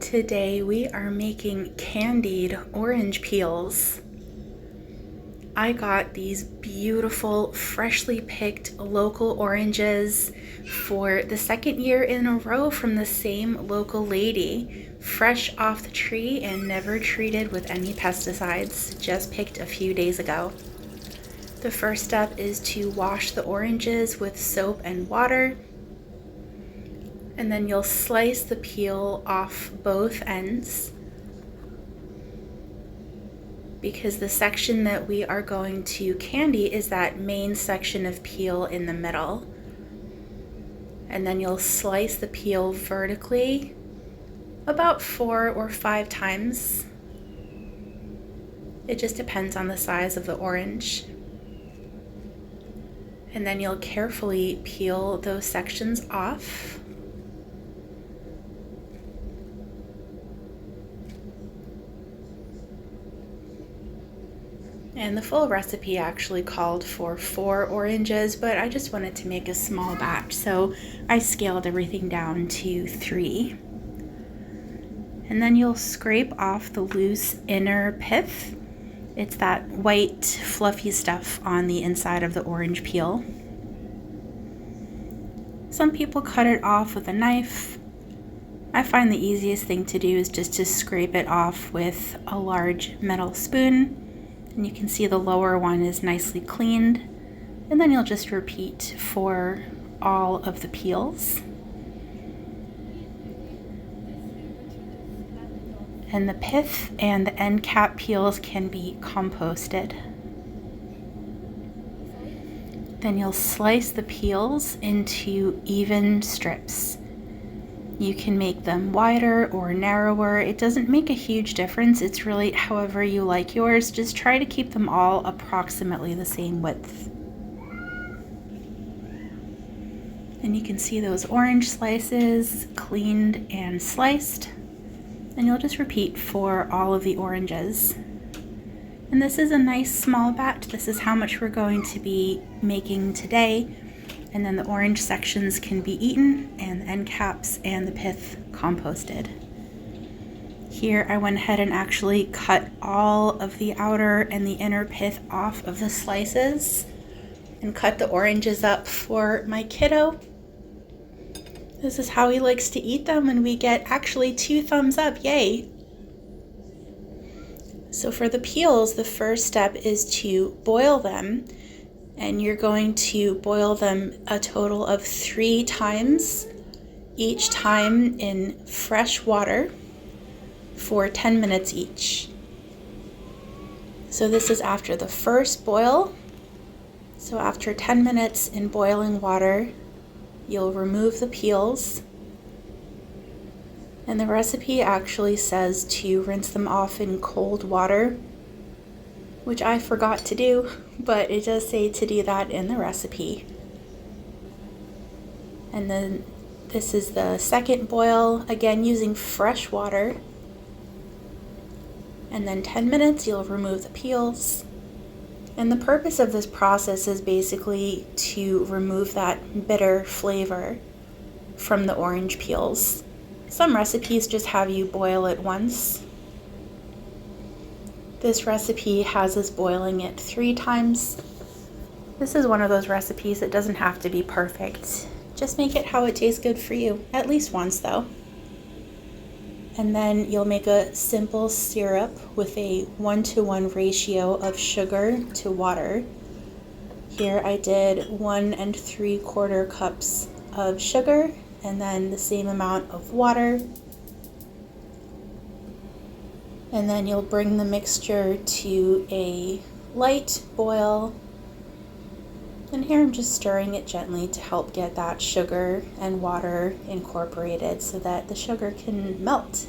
Today we are making candied orange peels. I got these beautiful, freshly picked local oranges for the second year in a row from the same local lady, fresh off the tree and never treated with any pesticides, just picked a few days ago. The first step is to wash the oranges with soap and water, and then you'll slice the peel off both ends, because the section that we are going to candy is that main section of peel in the middle. And then you'll slice the peel vertically about 4 or 5 times. It just depends on the size of the orange. And then you'll carefully peel those sections off. And the full recipe actually called for 4 oranges, but I just wanted to make a small batch, so I scaled everything down to 3. And then you'll scrape off the loose inner pith. It's that white, fluffy stuff on the inside of the orange peel. Some people cut it off with a knife. I find the easiest thing to do is just to scrape it off with a large metal spoon. And you can see the lower one is nicely cleaned. And then you'll just repeat for all of the peels. And the pith and the end cap peels can be composted. Then you'll slice the peels into even strips. You can make them wider or narrower. It doesn't make a huge difference. It's really however you like yours. Just try to keep them all approximately the same width. And you can see those orange slices cleaned and sliced. And you'll just repeat for all of the oranges. And this is a nice small batch. This is how much we're going to be making today. And then the orange sections can be eaten and the end caps and the pith composted. Here I went ahead and actually cut all of the outer and the inner pith off of the slices and cut the oranges up for my kiddo. This is how he likes to eat them, and we get actually 2 thumbs up, yay! So for the peels, the first step is to boil them. And you're going to boil them a total of 3 times, each time in fresh water for 10 minutes each. So this is after the first boil. So after 10 minutes in boiling water, you'll remove the peels. And the recipe actually says to rinse them off in cold water, which I forgot to do, but it does say to do that in the recipe. And then this is the second boil, again using fresh water. And then 10 minutes you'll remove the peels. And the purpose of this process is basically to remove that bitter flavor from the orange peels. Some recipes just have you boil it once. This recipe has us boiling it 3 times. This is one of those recipes that doesn't have to be perfect. Just make it how it tastes good for you, at least once though. And then you'll make a simple syrup with a 1-to-1 ratio of sugar to water. Here I did 1 3/4 cups of sugar and then the same amount of water. And then you'll bring the mixture to a light boil. And here I'm just stirring it gently to help get that sugar and water incorporated so that the sugar can melt.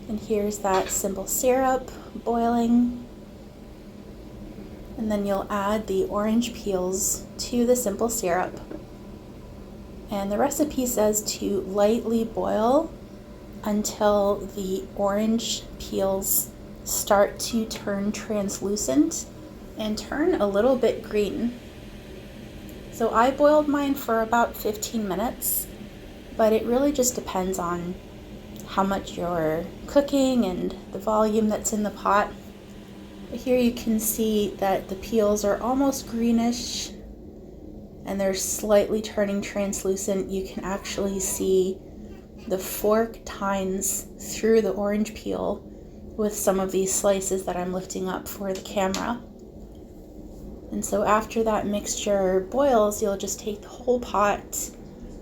And here's that simple syrup boiling. And then you'll add the orange peels to the simple syrup. And the recipe says to lightly boil until the orange peels start to turn translucent and turn a little bit green. So I boiled mine for about 15 minutes, but it really just depends on how much you're cooking and the volume that's in the pot. But here you can see that the peels are almost greenish and they're slightly turning translucent. You can actually see the fork tines through the orange peel with some of these slices that I'm lifting up for the camera. And so after that mixture boils, you'll just take the whole pot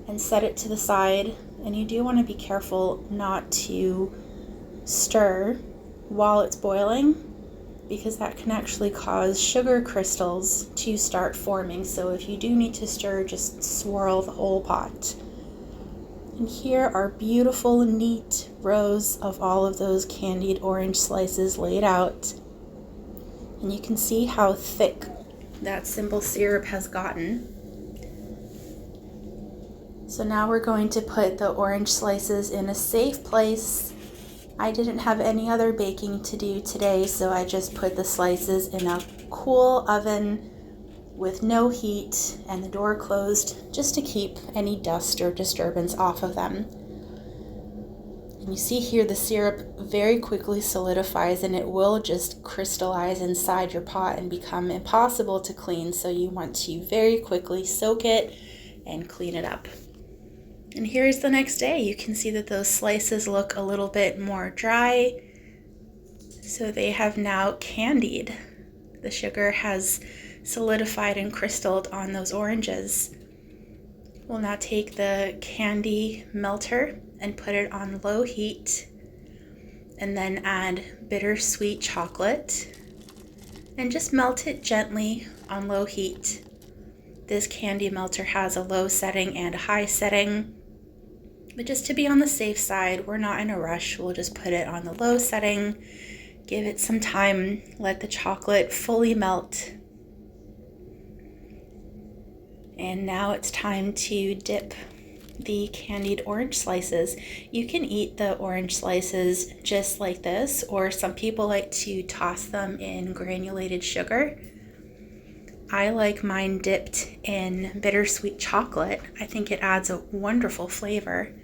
and set it to the side. And you do want to be careful not to stir while it's boiling, because that can actually cause sugar crystals to start forming. So if you do need to stir, just swirl the whole pot. And here are beautiful, neat rows of all of those candied orange slices laid out. And you can see how thick that simple syrup has gotten. So now we're going to put the orange slices in a safe place. I didn't have any other baking to do today, so I just put the slices in a cool oven with no heat and the door closed, just to keep any dust or disturbance off of them. And you see here the syrup very quickly solidifies, and it will just crystallize inside your pot and become impossible to clean. So you want to very quickly soak it and clean it up. And here's the next day. You can see that those slices look a little bit more dry. So they have now candied. The sugar has solidified and crystalled on those oranges. We'll now take the candy melter and put it on low heat, and then add bittersweet chocolate and just melt it gently on low heat. This candy melter has a low setting and a high setting, but just to be on the safe side, we're not in a rush. We'll just put it on the low setting, give it some time, let the chocolate fully melt. And now it's time to dip the candied orange slices. You can eat the orange slices just like this, or some people like to toss them in granulated sugar. I like mine dipped in bittersweet chocolate. I think it adds a wonderful flavor.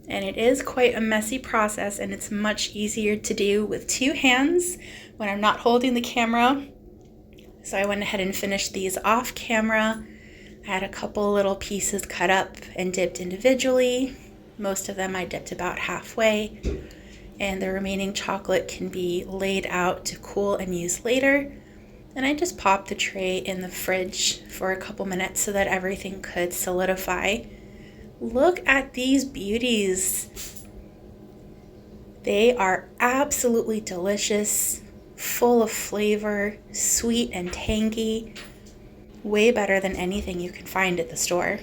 And it is quite a messy process, and it's much easier to do with two hands when I'm not holding the camera. So I went ahead and finished these off camera. I had a couple little pieces cut up and dipped individually. Most of them I dipped about halfway, and the remaining chocolate can be laid out to cool and use later. And I just popped the tray in the fridge for a couple minutes so that everything could solidify. Look at these beauties. They are absolutely delicious, full of flavor, sweet and tangy. Way better than anything you can find at the store.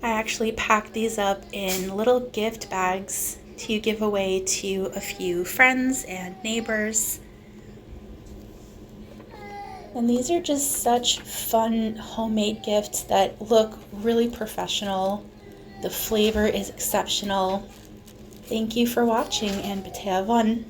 I actually packed these up in little gift bags to give away to a few friends and neighbors. And these are just such fun homemade gifts that look really professional. The flavor is exceptional. Thank you for watching, and b'teavon.